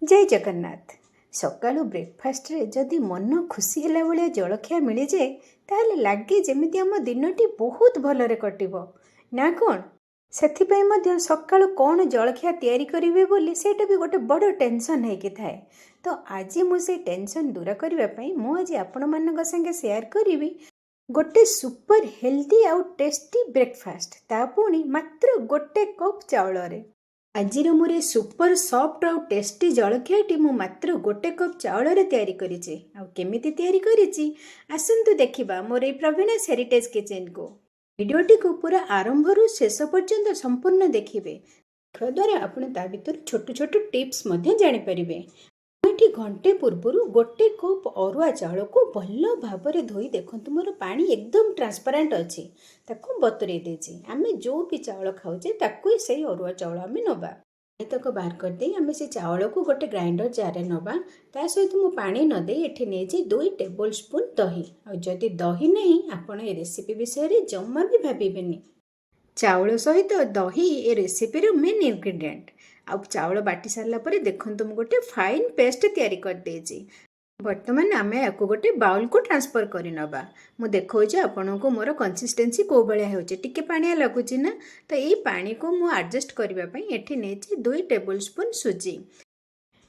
जय जगन्नाथ। सकाळु ब्रेकफास्ट रे जदि मन खुशी होला भलिया जलखिया मिली जाए ताहले लागे जेमिति आम दिनटी बहुत भलरे कटिबो ना कोन। ସେଥିପାଇଁ ମଧ୍ୟ ସକାଳୁ କ'ଣ ଜଳଖିଆ ତିଆରି କରିବେ ବୋଲି ସେଇଟା ବି ଗୋଟେ ବଡ଼ ଟେନସନ୍ ହେଇକି ଥାଏ। ତ ଆଜି ମୁଁ ସେଇ ଟେନସନ୍ ଦୂର କରିବା ପାଇଁ ମୁଁ ଆଜି ଆପଣମାନଙ୍କ ସାଙ୍ଗେ ସେୟାର କରିବି ଗୋଟେ ସୁପର ହେଲ୍ଦି ଆଉ ଟେଷ୍ଟି ବ୍ରେକଫାଷ୍ଟ, ତା ପୁଣି ମାତ୍ର ଗୋଟେ କପ୍ ଚାଉଳରେ। ଆଜିର ମୋର ଏ ସୁପର ସଫ୍ଟ ଆଉ ଟେଷ୍ଟି ଜଳଖିଆଟି ମୁଁ ମାତ୍ର ଗୋଟେ କପ୍ ଚାଉଳରେ ତିଆରି କରିଛି। ଆଉ କେମିତି ତିଆରି କରିଛି ଆସନ୍ତୁ ଦେଖିବା ମୋର ଏଇ ପ୍ରବୀଣାସ୍ ହେରିଟେଜ୍ କିଚେନ୍କୁ। ଭିଡ଼ିଓଟିକୁ ପୁରା ଆରମ୍ଭରୁ ଶେଷ ପର୍ଯ୍ୟନ୍ତ ସମ୍ପୂର୍ଣ୍ଣ ଦେଖିବେ। ଦେଖିବା ଦ୍ୱାରା ଆପଣ ତା ଭିତରୁ ଛୋଟ ଛୋଟ ଟିପ୍ସ ମଧ୍ୟ ଜାଣିପାରିବେ। ମୁଁ ଏଠି ଘଣ୍ଟେ ପୂର୍ବରୁ ଗୋଟେ କପ୍ ଅରୁଆ ଚାଉଳକୁ ଭଲ ଭାବରେ ଧୋଇ ଦେଖନ୍ତୁ ମୋର ପାଣି ଏକଦମ ଟ୍ରାନ୍ସପାରେଣ୍ଟ ଅଛି, ତାକୁ ବତୁରେଇ ଦେଇଛି। ଆମେ ଯେଉଁ ବି ଚାଉଳ ଖାଉଛେ ତାକୁ ସେଇ ଅରୁଆ ଚାଉଳ ଆମେ ନେବା। ପାଣିତକ ବାହାର କରିଦେଇ ଆମେ ସେ ଚାଉଳକୁ ଗୋଟେ ଗ୍ରାଇଣ୍ଡର ଜାରରେ ନେବା। ତା ସହିତ ମୁଁ ପାଣି ନ ଦେଇ ଏଠି ନେଇଛି 2 ଟେବୁଲ ସ୍ପୁନ୍ ଦହି। ଆଉ ଯଦି ଦହି ନାହିଁ ଆପଣ ଏ ରେସିପି ବିଷୟରେ ଜମା ବି ଭାବିବେନି। ଚାଉଳ ସହିତ ଦହି ଏ ରେସିପିର ମେନ୍ ଇନଗ୍ରିଡିଏଣ୍ଟ। ଆଉ ଚାଉଳ ବାଟି ସାରିଲା ପରେ ଦେଖନ୍ତୁ ମୁଁ ଗୋଟେ ଫାଇନ୍ ପେଷ୍ଟ ତିଆରି କରିଦେଇଛି। ବର୍ତ୍ତମାନ ଆମେ ୟାକୁ ଗୋଟେ ବାଉଲକୁ ଟ୍ରାନ୍ସଫର କରିନେବା। ମୁଁ ଦେଖାଉଛି ଆପଣଙ୍କୁ ମୋର କନସିଷ୍ଟେନ୍ସି କେଉଁ ଭଳିଆ ହେଉଛି। ଟିକେ ପାଣିଆ ଲାଗୁଛି ନା, ତ ଏଇ ପାଣିକୁ ମୁଁ ଆଡ଼ଜଷ୍ଟ କରିବା ପାଇଁ ଏଠି ନେଇଛି 2 ଟେବୁଲ ସ୍ପୁନ୍ ସୁଜି।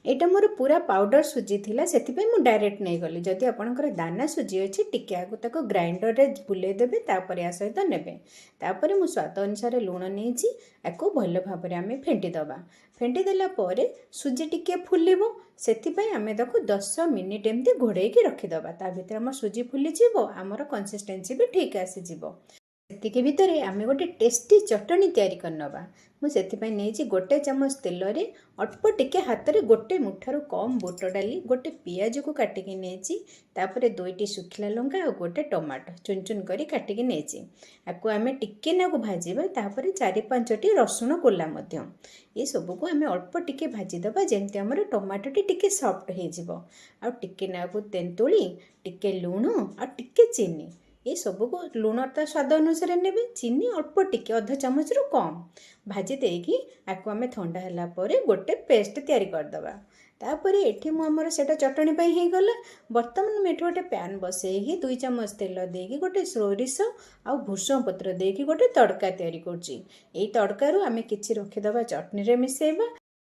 ଏଇଟା ମୋର ପୁରା ପାଉଡର ସୁଜି ଥିଲା, ସେଥିପାଇଁ ମୁଁ ଡାଇରେକ୍ଟ ନେଇଗଲି। ଯଦି ଆପଣଙ୍କର ଦାନା ସୁଜି ଅଛି ଟିକେ ଆଗ ତାକୁ ଗ୍ରାଇଣ୍ଡରରେ ବୁଲେଇ ଦେବେ, ତାପରେ ୟା ସହିତ ନେବେ। ତାପରେ ମୁଁ ସ୍ୱାଦ ଅନୁସାରେ ଲୁଣ ନେଇଛି, ୟାକୁ ଭଲ ଭାବରେ ଆମେ ଫେଣ୍ଟି ଦେବା। ଫେଣ୍ଟି ଦେଲା ପରେ ସୁଜି ଟିକେ ଫୁଲିବ, ସେଥିପାଇଁ ଆମେ ତାକୁ 10 ମିନିଟ୍ ଏମିତି ଘୋଡ଼େଇକି ରଖିଦେବା। ତା ଭିତରେ ଆମ ସୁଜି ଫୁଲିଯିବ, ଆମର କନସିଷ୍ଟେନ୍ସି ବି ଠିକ୍ ଆସିଯିବ। ସେତିକି ଭିତରେ ଆମେ ଗୋଟେ ଟେଷ୍ଟି ଚଟଣି ତିଆରି କରିନେବା। ମୁଁ ସେଥିପାଇଁ ନେଇଛି ଗୋଟେ ଚାମଚ ତେଲରେ ଅଳ୍ପ ଟିକେ ହାତରେ ଗୋଟେ ମୁଠାରୁ କମ୍ ବୁଟ ଡାଲି, ଗୋଟେ ପିଆଜକୁ କାଟିକି ନେଇଛି, ତାପରେ 2ଟି ଶୁଖିଲା ଲଙ୍କା ଆଉ ଗୋଟେ ଟମାଟୋ ଚୁନ ଚୁନ କରି କାଟିକି ନେଇଛି। ଆକୁ ଆମେ ଟିକେ ନାକୁ ଭାଜିବା, ତାପରେ 4-5ଟି ରସୁଣ କୋଲା ମଧ୍ୟ। ଏସବୁକୁ ଆମେ ଅଳ୍ପ ଟିକେ ଭାଜିଦେବା ଯେମିତି ଆମର ଟମାଟୋଟି ଟିକେ ସଫ୍ଟ ହେଇଯିବ। ଆଉ ଟିକେ ନାକୁ ତେନ୍ତୁଳି, ଟିକେ ଲୁଣ ଆଉ ଟିକେ ଚିନି, ଏ ସବୁକୁ ଲୁଣଟା ସ୍ୱାଦ ଅନୁସାରେ ନେବେ, ଚିନି ଅଳ୍ପ ଟିକେ ଅଧ ଚାମଚରୁ କମ୍ ଭାଜି ଦେଇକି ଆକୁ ଆମେ ଥଣ୍ଡା ହେଲା ପରେ ଗୋଟେ ପେଷ୍ଟ ତିଆରି କରିଦେବା। ତାପରେ ଏଠି ମୁଁ ଆମର ସେଇଟା ଚଟଣି ପାଇଁ ହେଇଗଲା। ବର୍ତ୍ତମାନ ମୁଁ ଏଠି ଗୋଟେ ପ୍ୟାନ୍ ବସେଇକି 2 ଚାମଚ ତେଲ ଦେଇକି ଗୋଟେ ସୋରିଷ ଆଉ ଭୃଷଙ୍ଗ ପତ୍ର ଦେଇକି ଗୋଟେ ତଡ଼କା ତିଆରି କରୁଛି। ଏଇ ତଡ଼କାରୁ ଆମେ କିଛି ରଖିଦେବା ଚଟଣିରେ ମିଶାଇବା,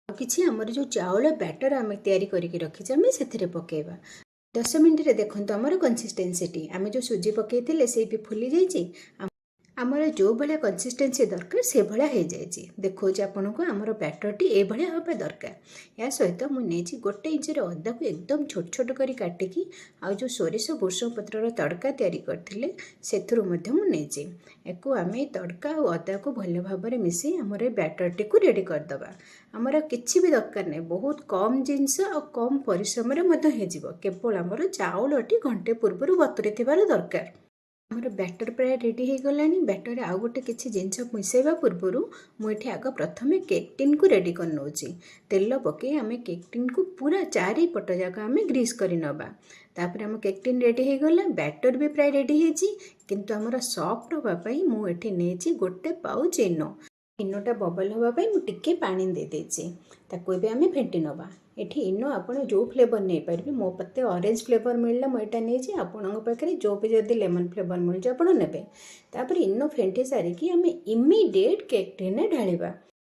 ଆଉ କିଛି ଆମର ଯେଉଁ ଚାଉଳ ବ୍ୟାଟର ଆମେ ତିଆରି କରିକି ରଖିଛେ ଆମେ ସେଥିରେ ପକାଇବା। 10 ମିନିଟ୍ରେ ଦେଖନ୍ତୁ ଆମର କନସିଷ୍ଟେନ୍ସିଟି, ଆମେ ଯେଉଁ ସୁଜି ପକାଇଥିଲେ ସେଇ ବି ଫୁଲି ଯାଇଛି। ଆମର ଯେଉଁ ଭଳିଆ କନସିଷ୍ଟେନ୍ସି ଦରକାର ସେଭଳିଆ ହେଇଯାଇଛି। ଦେଖାଉଛି ଆପଣଙ୍କୁ ଆମର ବ୍ୟାଟରଟି ଏଇଭଳିଆ ହେବା ଦରକାର। ଏହା ସହିତ ମୁଁ ନେଇଛି 1 ଇଞ୍ଚର ଅଦାକୁ ଏକଦମ ଛୋଟ ଛୋଟ କରି କାଟିକି, ଆଉ ଯେଉଁ ସୋରିଷ ଭୃଷଙ୍ଗ ପତ୍ରର ତଡ଼କା ତିଆରି କରିଥିଲେ ସେଥିରୁ ମଧ୍ୟ ମୁଁ ନେଇଛି। ୟାକୁ ଆମେ ତଡ଼କା ଆଉ ଅଦାକୁ ଭଲ ଭାବରେ ମିଶାଇ ଆମର ଏ ବ୍ୟାଟରଟିକୁ ରେଡ଼ି କରିଦେବା। ଆମର କିଛି ବି ଦରକାର ନାହିଁ, ବହୁତ କମ୍ ଜିନିଷ ଆଉ କମ୍ ପରିଶ୍ରମରେ ମଧ୍ୟ ହେଇଯିବ। କେବଳ ଆମର ଚାଉଳଟି ଘଣ୍ଟେ ପୂର୍ବରୁ ବତୁରି ଥିବାର ଦରକାର। ଆମର ବ୍ୟାଟର ପ୍ରାୟ ରେଡ଼ି ହେଇଗଲାଣି। ବ୍ୟାଟରରେ ଆଉ ଗୋଟେ କିଛି ଜିନିଷ ମିଶାଇବା ପୂର୍ବରୁ ମୁଁ ଏଠି ଆଗ ପ୍ରଥମେ କେକ୍ ଟିନ୍କୁ ରେଡ଼ି କରିନେଉଛି। ତେଲ ପକାଇ ଆମେ କେକ୍ ଟିନ୍କୁ ପୁରା 4 ପଟ ଯାକ ଆମେ ଗ୍ରୀସ୍ କରି ନେବା। ତାପରେ ଆମ କେକ୍ ଟିନ୍ ରେଡ଼ି ହେଇଗଲା, ବ୍ୟାଟର ବି ପ୍ରାୟ ରେଡ଼ି ହେଇଛି। କିନ୍ତୁ ଆମର ସଫ୍ଟ ହେବା ପାଇଁ ମୁଁ ଏଠି ନେଇଛି ଗୋଟେ ପାଉଚ୍ ଇନୋ। ଇନୋଟା ବବଲ ହେବା ପାଇଁ ମୁଁ ଟିକେ ପାଣି ଦେଇଦେଇଛି, ତାକୁ ଏବେ ଆମେ ଫେଣ୍ଟି ନେବା। ଏଠି ଇନୋ ଆପଣ ଯେଉଁ ଫ୍ଲେଭର ନେଇପାରିବେ, ମୋ ପାଖରେ ଅରେଞ୍ଜ ଫ୍ଲେଭର ମିଳିଲା ମୁଁ ଏଇଟା ନେଇଛି, ଆପଣଙ୍କ ପାଖରେ ଯେଉଁ ବି ଯଦି ଲେମନ ଫ୍ଲେଭର ମିଳୁଛି ଆପଣ ନେବେ। ତାପରେ ଇନୋ ଫେଣ୍ଟି ସାରିକି ଆମେ ଇମିଡ଼ିଏଟ୍ କେକ୍ ଟିନ୍ରେ ଢାଳିବା,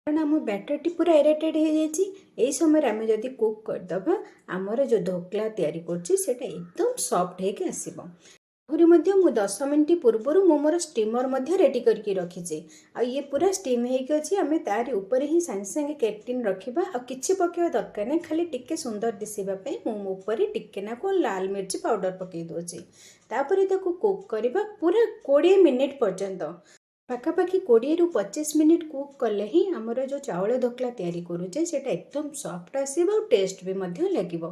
କାରଣ ଆମ ବ୍ୟାଟରଟି ପୁରା ଏରେଟେଡ୍ ହେଇଯାଇଛି। ଏହି ସମୟରେ ଆମେ ଯଦି କୁକ୍ କରିଦେବା ଆମର ଯେଉଁ ଢୋକଲା ତିଆରି କରୁଛି ସେଇଟା ଏକଦମ ସଫ୍ଟ ହେଇକି ଆସିବ। ଆହୁରି ମଧ୍ୟ ମୁଁ 10 ମିନିଟ୍ ପୂର୍ବରୁ ମୁଁ ମୋର ଷ୍ଟିମର ମଧ୍ୟ ରେଡ଼ି କରିକି ରଖିଛି। ଆଉ ଇଏ ପୁରା ଷ୍ଟିମ୍ ହେଇକି ଅଛି, ଆମେ ତାରି ଉପରେ ହିଁ ସାଙ୍ଗେ ସାଙ୍ଗେ କେକ୍ ଟିନ୍ ରଖିବା। ଆଉ କିଛି ପକାଇବା ଦରକାର ନାହିଁ, ଖାଲି ଟିକେ ସୁନ୍ଦର ଦିଶିବା ପାଇଁ ମୁଁ ମୋ ଉପରେ ଟିକେ ନାକୁ ଲାଲ ମିର୍ଚି ପାଉଡ଼ର ପକାଇ ଦେଉଛି। ତାପରେ ତାକୁ କୁକ୍ କରିବା ପୁରା 20 ମିନିଟ୍ ପର୍ଯ୍ୟନ୍ତ। ପାଖାପାଖି 20ରୁ 25 ମିନିଟ୍ କୁକ୍ କଲେ ହିଁ ଆମର ଯେଉଁ ଚାଉଳ ଢୋକଲା ତିଆରି କରୁଛେ ସେଇଟା ଏକଦମ ସଫ୍ଟ ଆସିବ ଆଉ ଟେଷ୍ଟ ବି ମଧ୍ୟ ଲାଗିବ।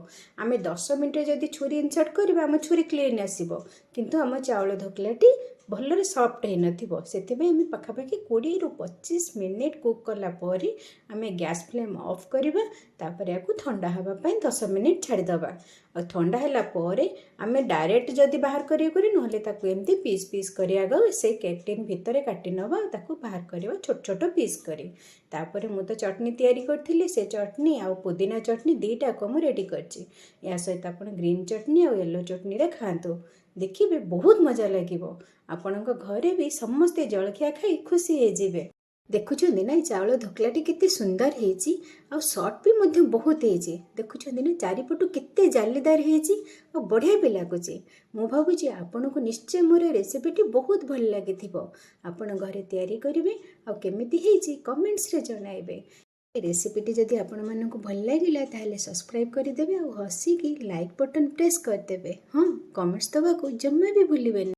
ଆମେ 10 ମିନିଟ୍ରେ ଯଦି ଛୁରୀ ଇନସର୍ଟ କରିବା ଆମ ଛୁରୀ କ୍ଲିନ୍ ଆସିବ, କିନ୍ତୁ ଆମ ଚାଉଳ ଢୋକଲାଟି ଭଲରେ ସଫ୍ଟ ହେଇନଥିବ। ସେଥିପାଇଁ ଆମେ ପାଖାପାଖି 20ରୁ 25 ମିନିଟ୍ କୁକ୍ କଲା ପରେ ଆମେ ଗ୍ୟାସ୍ ଫ୍ଲେମ୍ ଅଫ୍ କରିବା। ତାପରେ ୟାକୁ ଥଣ୍ଡା ହେବା ପାଇଁ 10 ମିନିଟ୍ ଛାଡ଼ିଦେବା। ଆଉ ଥଣ୍ଡା ହେଲା ପରେ ଆମେ ଡାଇରେକ୍ଟ ଯଦି ବାହାର କରିବାକୁ ନହେଲେ ତାକୁ ଏମିତି ପିସ୍ ପିସ୍ କରି ଆଗ ସେ କେକ୍ ଟିନ୍ ଭିତରେ କାଟି ନେବା ଆଉ ତାକୁ ବାହାର କରିବା ଛୋଟ ଛୋଟ ପିସ୍ କରି। ତାପରେ ମୁଁ ତ ଚଟନି ତିଆରି କରିଥିଲି, ସେ ଚଟନି ଆଉ ପୁଦିନା ଚଟନି ଦୁଇଟାକୁ ମୁଁ ରେଡ଼ି କରିଛି। ଏହା ସହିତ ଆପଣ ଗ୍ରୀନ୍ ଚଟନି ଆଉ ୟେଲୋ ଚଟନିରେ ଖାଆନ୍ତୁ, ଦେଖିବେ ବହୁତ ମଜା ଲାଗିବ। ଆପଣଙ୍କ ଘରେ ବି ସମସ୍ତେ ଜଳଖିଆ ଖାଇ ଖୁସି ହେଇଯିବେ। ଦେଖୁଛନ୍ତି ନା, ଏ ଚାଉଳ ଢୋକଲାଟି କେତେ ସୁନ୍ଦର ହେଇଛି ଆଉ ସଫ୍ଟ ବି ମଧ୍ୟ ବହୁତ ହେଇଛି। ଦେଖୁଛନ୍ତି ନା, ଚାରିପଟୁ କେତେ ଜାଲିଦାର ହେଇଛି ଆଉ ବଢ଼ିଆ ବି ଲାଗୁଛି। ମୁଁ ଭାବୁଛି ଆପଣଙ୍କୁ ନିଶ୍ଚୟ ମୋର ରେସିପିଟି ବହୁତ ଭଲ ଲାଗିଥିବ। ଆପଣ ଘରେ ତିଆରି କରିବେ ଆଉ କେମିତି ହେଇଛି କମେଣ୍ଟସରେ ଜଣାଇବେ। ଏ ରେସିପିଟି ଯଦି ଆପଣମାନଙ୍କୁ ଭଲ ଲାଗିଲା ତାହେଲେ ସବସ୍କ୍ରାଇବ୍ କରିଦେବେ ଆଉ ହସିକି ଲାଇକ୍ ବଟନ୍ ପ୍ରେସ୍ କରିଦେବେ। ହଁ, କମେଣ୍ଟସ୍ ଦେବାକୁ ଜମା ବି ଭୁଲିବେନି।